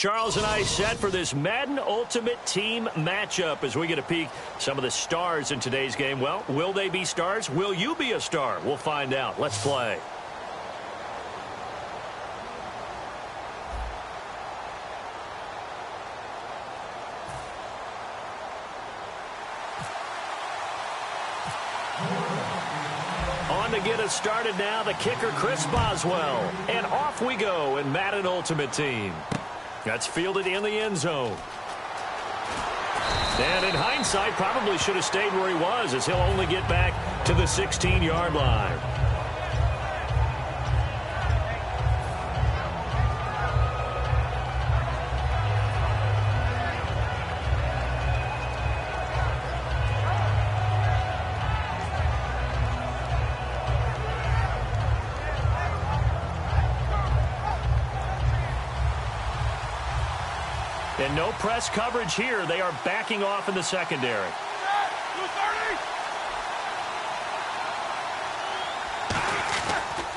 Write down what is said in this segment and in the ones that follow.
Charles and I set for this Madden Ultimate Team matchup as we get a peek some of the stars in today's game. Well, will they be stars? Will you be a star? We'll find out. Let's play. On to get us started now, the kicker, Chris Boswell. And off we go in Madden Ultimate Team. That's fielded in the end zone. And in hindsight, probably should have stayed where he was, as he'll only get back to the 16-yard line. And no press coverage here. They are backing off in the secondary.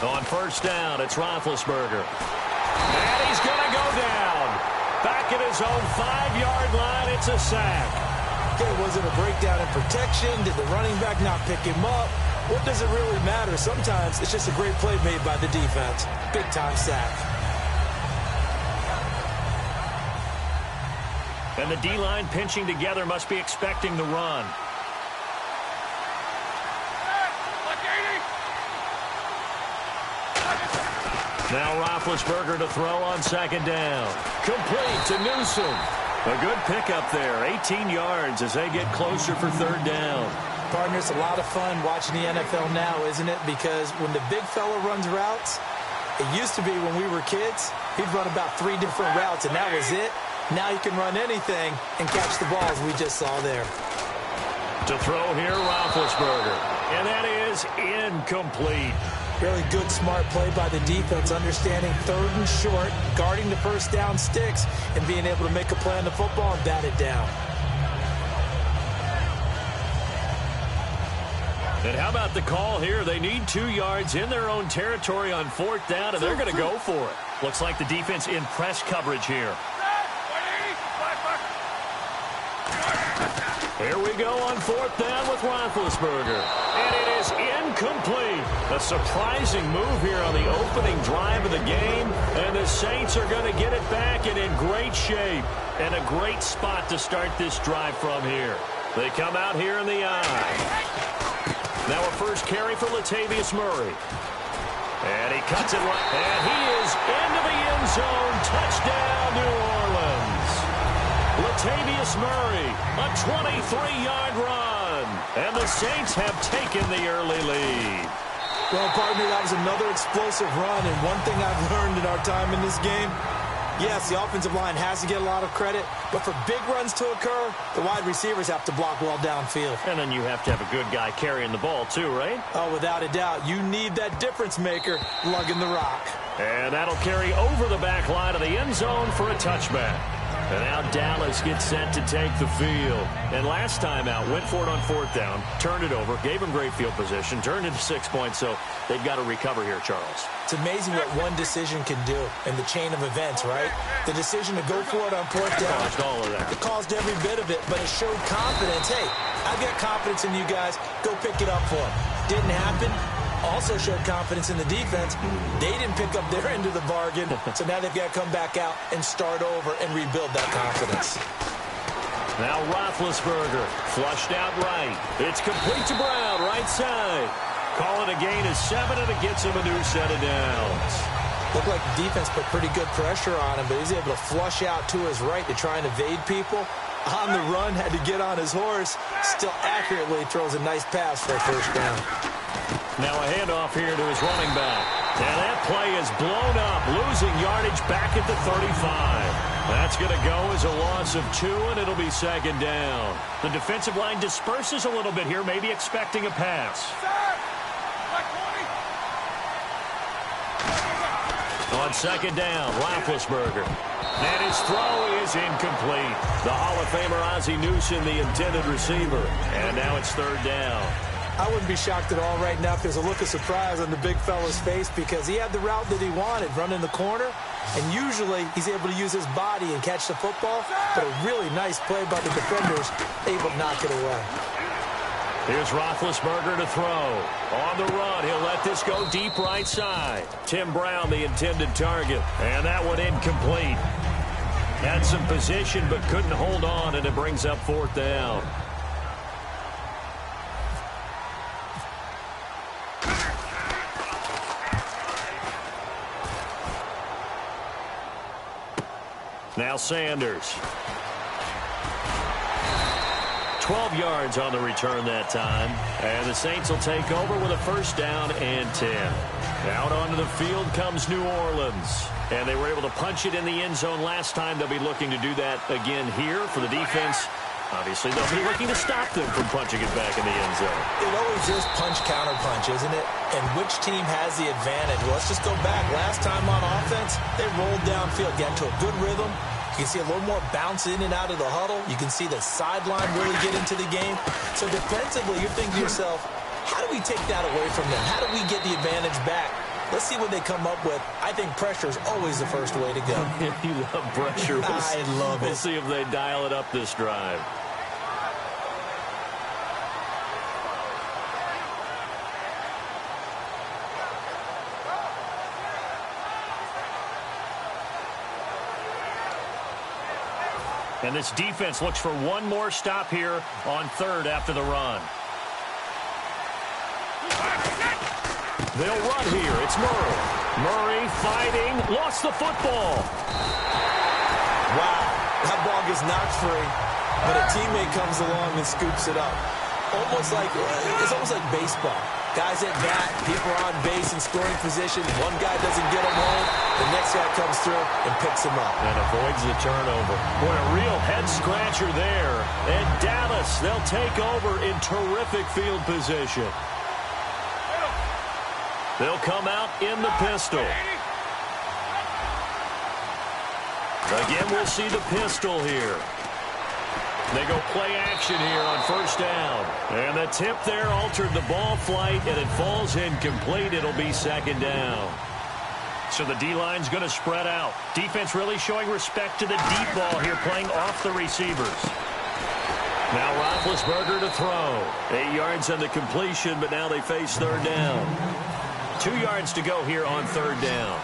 On first down, it's Roethlisberger. And he's going to go down. Back at his own 5-yard line, it's a sack. Okay, was it a breakdown in protection? Did the running back not pick him up? What does it really matter? Sometimes it's just a great play made by the defense. Big-time sack. And the D-line pinching together must be expecting the run. Now Roethlisberger to throw on second down. Complete to Newsom. A good pickup there. 18 yards as they get closer for third down. Partner, it's a lot of fun watching the NFL now, isn't it? Because when the big fella runs routes, it used to be when we were kids, he'd run about 3 different routes, and that was it. Now you can run anything and catch the balls we just saw there. To throw here, Roethlisberger. And that is incomplete. Really good, smart play by the defense, understanding third and short, guarding the first down sticks, and being able to make a play on the football and bat it down. And how about the call here? They need 2 yards in their own territory on fourth down, and they're going to go for it. Looks like the defense in press coverage here. Here we go on fourth down with Roethlisberger. And it is incomplete. A surprising move here on the opening drive of the game. And the Saints are going to get it back and in great shape. And a great spot to start this drive from here. They come out here in the eye. Now a first carry for Latavius Murray. And he cuts it right. And he is into the end zone. Touchdown, New Orleans. Latavius Murray, a 23-yard run. And the Saints have taken the early lead. Well, partner, that was another explosive run. And one thing I've learned in our time in this game, yes, the offensive line has to get a lot of credit, but for big runs to occur, the wide receivers have to block well downfield. And then you have to have a good guy carrying the ball too, right? Oh, without a doubt. You need that difference maker lugging the rock. And that'll carry over the back line of the end zone for a touchback. And now Dallas gets set to take the field. And last time out, went for it on fourth down, turned it over, gave him great field position, turned into 6 points, so they've got to recover here, Charles. It's amazing what one decision can do in the chain of events, right? The decision to go for it on fourth down. Caused all of that. It caused every bit of it, but it showed confidence. Hey, I've got confidence in you guys. Go pick it up for them. Didn't happen. Also showed confidence in the defense. They didn't pick up their end of the bargain, so now they've got to come back out and start over and rebuild that confidence. Now Roethlisberger, flushed out right. It's complete to Brown, right side. Call it a gain of 7, and it gets him a new set of downs. Looked like the defense put pretty good pressure on him, but he's able to flush out to his right to try and evade people. On the run, had to get on his horse. Still accurately throws a nice pass for a first down. Now a handoff here to his running back. And that play is blown up, losing yardage back at the 35. That's going to go as a loss of 2, and it'll be second down. The defensive line disperses a little bit here, maybe expecting a pass. On second down, Roethlisberger. And his throw is incomplete. The Hall of Famer Ozzie Newsome, the intended receiver. And now it's third down. I wouldn't be shocked at all right now if there's a look of surprise on the big fella's face because he had the route that he wanted, running the corner, and usually he's able to use his body and catch the football, but a really nice play by the defenders, able to knock it away. Here's Roethlisberger to throw. On the run, he'll let this go deep right side. Tim Brown, the intended target, and that one incomplete. Had some position but couldn't hold on, and it brings up 4th down. Now Sanders. 12 yards on the return that time. And the Saints will take over with a 1st down and 10. Out onto the field comes New Orleans. And they were able to punch it in the end zone last time. They'll be looking to do that again here for the defense. Obviously, they'll be looking to stop them from punching it back in the end zone. It always is punch-counter-punch, isn't it? And which team has the advantage? Well, let's just go back. Last time on offense, they rolled downfield, got into a good rhythm. You can see a little more bounce in and out of the huddle. You can see the sideline really get into the game. So defensively, you're thinking to yourself, how do we take that away from them? How do we get the advantage back? Let's see what they come up with. I think pressure is always the first way to go. You love pressure. I love it. We'll see if they dial it up this drive. And this defense looks for one more stop here on 3rd after the run. They'll run here. It's Murray. Murray fighting. Lost the football. Wow. That ball gets knocked free, but a teammate comes along and scoops it up. It's almost like baseball. Guys at bat, people are on base in scoring position. One guy doesn't get him home. The next guy comes through and picks him up. And avoids the turnover. What a real head-scratcher there. And Dallas, they'll take over in terrific field position. They'll come out in the pistol. Again, we'll see the pistol here. They go play action here on 1st down. And the tip there altered the ball flight, and it falls incomplete. It'll be 2nd down. So the D-line's going to spread out. Defense really showing respect to the deep ball here, playing off the receivers. Now Roethlisberger to throw. 8 yards on the completion, but now they face 3rd down. 2 yards to go here on 3rd down.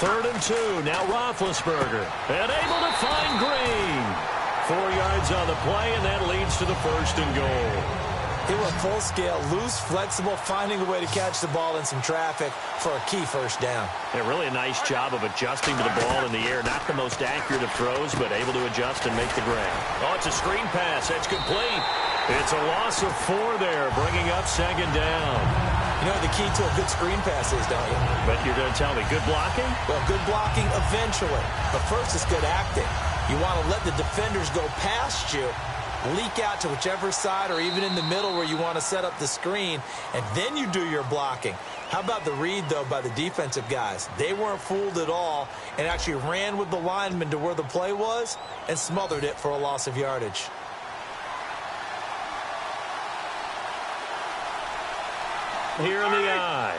Third and 2. Now Roethlisberger. And able to find Green. 4 yards on the play, and that leads to the 1st and goal. They were full scale, loose, flexible, finding a way to catch the ball in some traffic for a key 1st down. Yeah, really a nice job of adjusting to the ball in the air. Not the most accurate of throws, but able to adjust and make the grab. Oh, it's a screen pass. That's complete. It's a loss of 4 there, bringing up 2nd down. You know what the key to a good screen pass is, don't you? But you're going to tell me, good blocking? Well, good blocking eventually. But first, it's good acting. You want to let the defenders go past you, leak out to whichever side or even in the middle where you want to set up the screen, and then you do your blocking. How about the read, though, by the defensive guys? They weren't fooled at all and actually ran with the lineman to where the play was and smothered it for a loss of yardage. Here in the eye.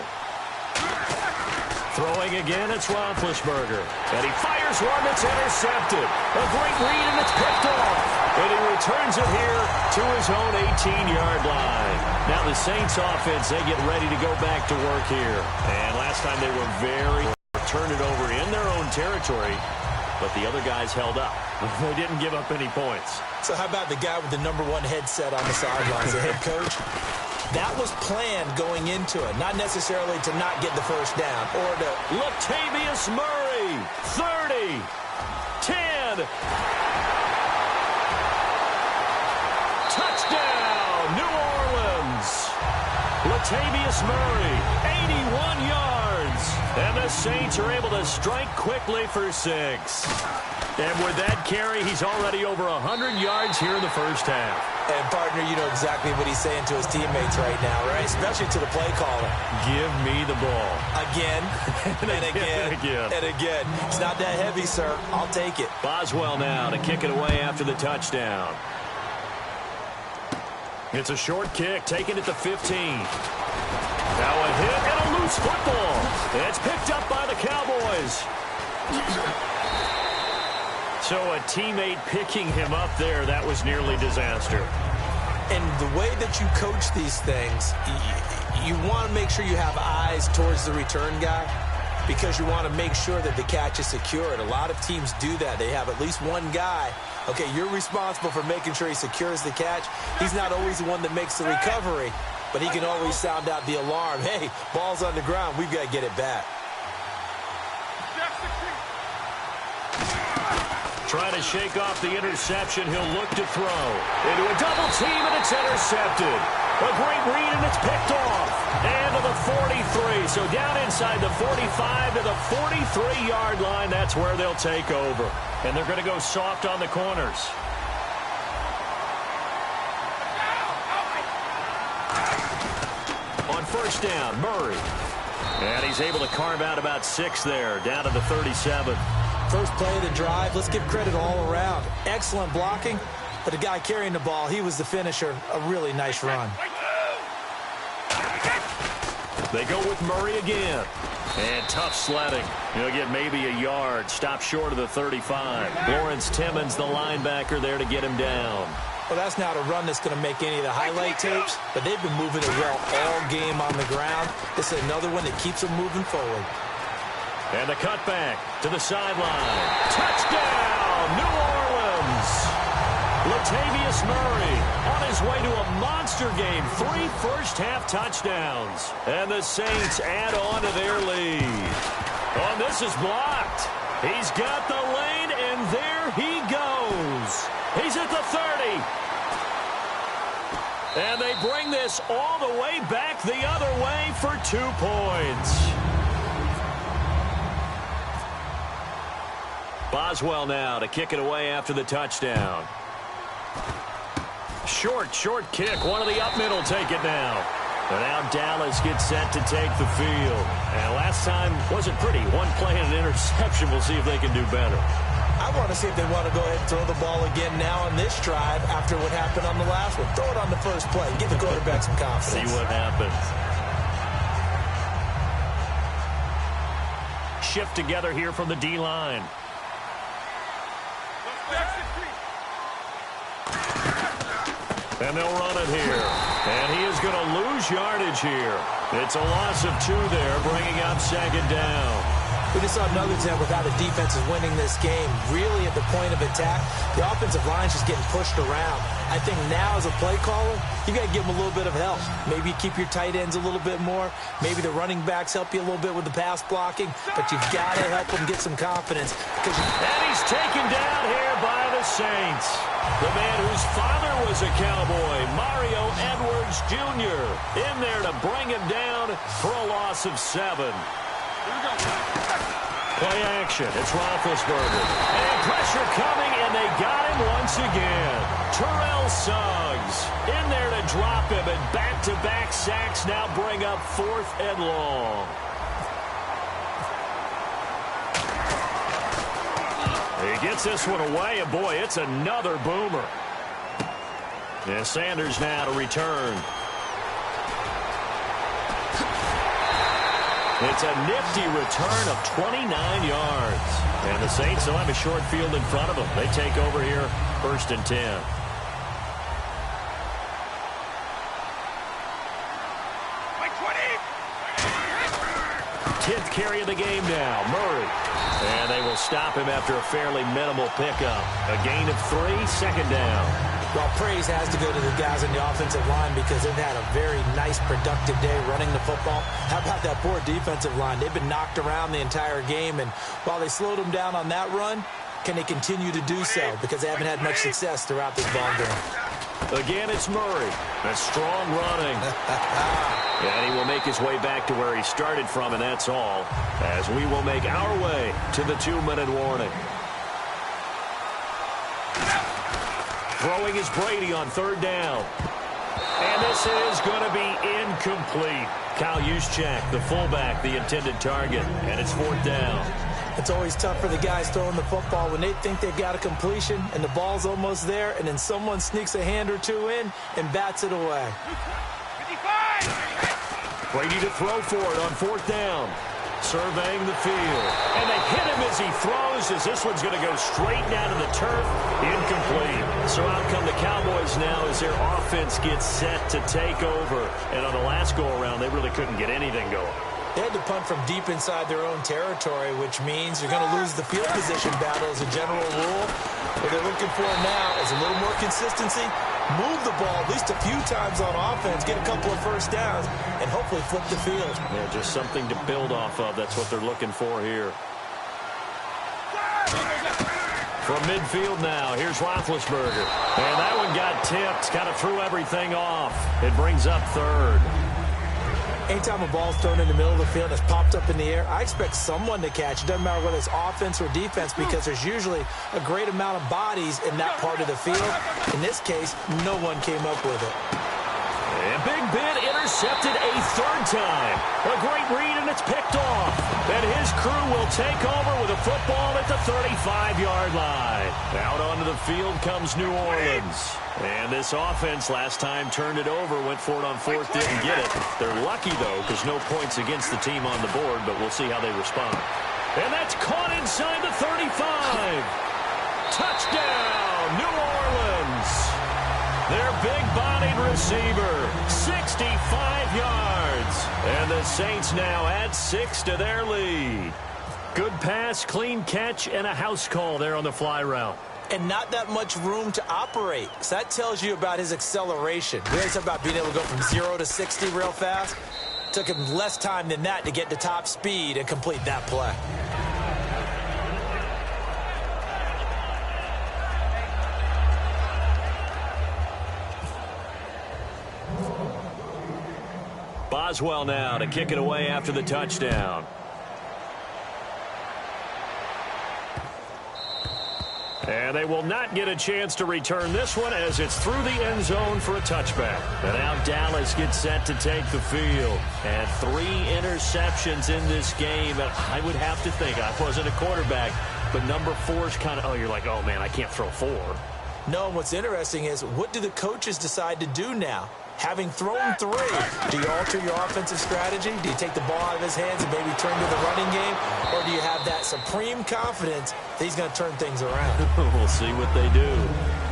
Throwing again, it's Roethlisberger. And he fires one that's intercepted. A great read, and it's picked off. And he returns it here to his own 18-yard line. Now the Saints offense, they get ready to go back to work here. And last time they were turned it over in their own territory, but the other guys held up. They didn't give up any points. So how about the guy with the #1 headset on the sidelines, the head coach? That was planned going into it, not necessarily to not get the 1st down or to... Latavius Murray, 30, 10. Touchdown, New Orleans. Latavius Murray, 81 yards. And the Saints are able to strike quickly for 6. And with that carry, he's already over 100 yards here in the first half. And, partner, you know exactly what he's saying to his teammates right now, right? Especially to the play caller. Give me the ball. Again, and again, and again. It's not that heavy, sir. I'll take it. Boswell now to kick it away after the touchdown. It's a short kick, taken at the 15. Now a hit and a loose football. It's picked up by the Cowboys. So a teammate picking him up there, that was nearly disaster. And the way that you coach these things, you want to make sure you have eyes towards the return guy because you want to make sure that the catch is secured. A lot of teams do that. They have at least one guy. Okay, you're responsible for making sure he secures the catch. He's not always the one that makes the recovery, but he can always sound out the alarm. Hey, ball's on the ground. We've got to get it back. Trying to shake off the interception. He'll look to throw. Into a double team, and it's intercepted. A great read, and it's picked off. And to the 43. So down inside the 45 to the 43-yard line. That's where they'll take over. And they're going to go soft on the corners. On first down, Murray. And he's able to carve out about 6 there, down to the 37. First play of the drive, let's give credit all around. Excellent blocking, but the guy carrying the ball, he was the finisher. A really nice run. They go with Murray again. And tough sledding. He'll get maybe a yard. Stop short of the 35. Lawrence Timmons, the linebacker, there to get him down. Well, that's not a run that's going to make any of the highlight tapes, but they've been moving it well all game on the ground. This is another one that keeps them moving forward. And the cutback to the sideline. Touchdown, New Orleans. Latavius Murray on his way to a monster game. 3 first-half touchdowns. And the Saints add on to their lead. Oh, this is blocked. He's got the lane, and there he goes. He's at the 30. And they bring this all the way back the other way for 2 points. Boswell now to kick it away after the touchdown. Short kick. One of the up middle take it now. And now Dallas gets set to take the field. And last time wasn't pretty. 1 play and an interception. We'll see if they can do better. I want to see if they want to go ahead and throw the ball again now on this drive after what happened on the last one. Throw it on the first play. Give the quarterback some confidence. See what happens. Shift together here from the D-line. And they'll run it here. And he is going to lose yardage here. It's a loss of 2 there, bringing up second down. We just saw another example of how the defense is winning this game. Really at the point of attack, the offensive line's just getting pushed around. I think now as a play caller, you got to give them a little bit of help. Maybe you keep your tight ends a little bit more. Maybe the running backs help you a little bit with the pass blocking. But you've got to help them get some confidence. And he's taken down here by the Saints. The man whose father was a Cowboy, Mario Edwards Jr., in there to bring him down for a loss of 7. Play action. It's Roethlisberger. And pressure coming, and they got him once again. Terrell Suggs in there to drop him, and back-to-back sacks now bring up 4th and long. He gets this one away, and boy, it's another boomer. And Sanders now to return. It's a nifty return of 29 yards. And the Saints will have a short field in front of them. They take over here, 1st and 10. 10th carry of the game now, Murray. And they will stop him after a fairly minimal pickup. A gain of 3, 2nd down. Well, praise has to go to the guys in the offensive line because they've had a very nice, productive day running the football. How about that poor defensive line? They've been knocked around the entire game, and while they slowed them down on that run, can they continue to do so? Because they haven't had much success throughout this ball game. Again, it's Murray. A strong running. And he will make his way back to where he started from, and that's all, as we will make our way to the 2-minute warning. Throwing is Brady on third down. And this is going to be incomplete. Kyle Juszczyk, the fullback, the intended target. And it's fourth down. It's always tough for the guys throwing the football when they think they've got a completion and the ball's almost there, and then someone sneaks a hand or two in and bats it away. Brady to throw for it on fourth down. Surveying the field. And they hit him as he throws, as this one's going to go straight down to the turf. Incomplete. So out come the Cowboys now as their offense gets set to take over. And on the last go-around, they really couldn't get anything going. They had to punt from deep inside their own territory, which means you're going to lose the field position battle as a general rule. What they're looking for now is a little more consistency, move the ball at least a few times on offense, get a couple of first downs, and hopefully flip the field. Yeah, just something to build off of. That's what they're looking for here. From midfield now, here's Roethlisberger. And that one got tipped, kind of threw everything off. It brings up third. Anytime a ball's thrown in the middle of the field and it's popped up in the air, I expect someone to catch. It doesn't matter whether it's offense or defense because there's usually a great amount of bodies in that part of the field. In this case, no one came up with it. And Big Ben intercepted a third time. A great read, and it's picked off. And his crew will take over with a football at the 35-yard line. Out onto the field comes New Orleans. And this offense last time turned it over, went for it on fourth, didn't get it. They're lucky, though, because no points against the team on the board, but we'll see how they respond. And that's caught inside the 35. Touchdown, New Orleans. Their big-bodied receiver, 65 yards. And the Saints now add 6 to their lead. Good pass, clean catch, and a house call there on the fly route. And not that much room to operate. So that tells you about his acceleration. We always talk about being able to go from 0 to 60 real fast. Took him less time than that to get to top speed and complete that play. Boswell now to kick it away after the touchdown. And they will not get a chance to return this one as it's through the end zone for a touchback. And now Dallas gets set to take the field. And 3 interceptions in this game. And I would have to think, I wasn't a quarterback, but number 4 is kind of, oh, you're like, oh, man, I can't throw 4. No, what's interesting is what do the coaches decide to do now? Having thrown 3, do you alter your offensive strategy? Do you take the ball out of his hands and maybe turn to the running game? Or do you have that supreme confidence that he's going to turn things around? We'll see what they do.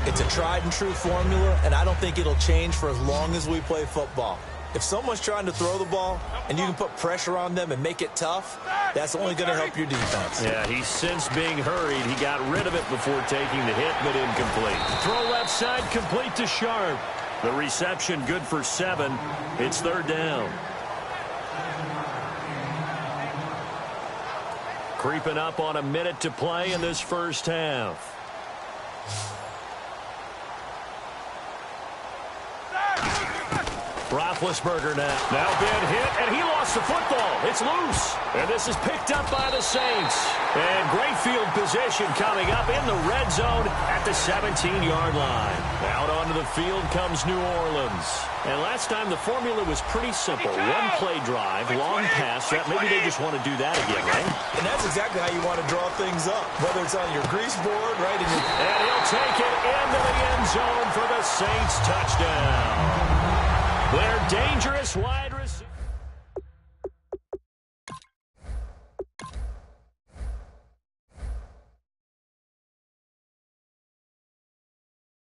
It's a tried and true formula, and I don't think it'll change for as long as we play football. If someone's trying to throw the ball and you can put pressure on them and make it tough, that's only going to help your defense. Yeah, he's since being hurried. He got rid of it before taking the hit, but incomplete. Throw left side, complete to Sharp. The reception good for 7. It's third down. Creeping up on a minute to play in this first half. Roethlisberger now been hit, and he lost the football. It's loose, and this is picked up by the Saints. And great field position coming up in the red zone at the 17-yard line. Out onto the field comes New Orleans. And last time the formula was pretty simple. One-play drive, long pass. That maybe they just want to do that again, right? And that's exactly how you want to draw things up, whether it's on your grease board, right? And he'll take it into the end zone for the Saints touchdown. They're dangerous wide.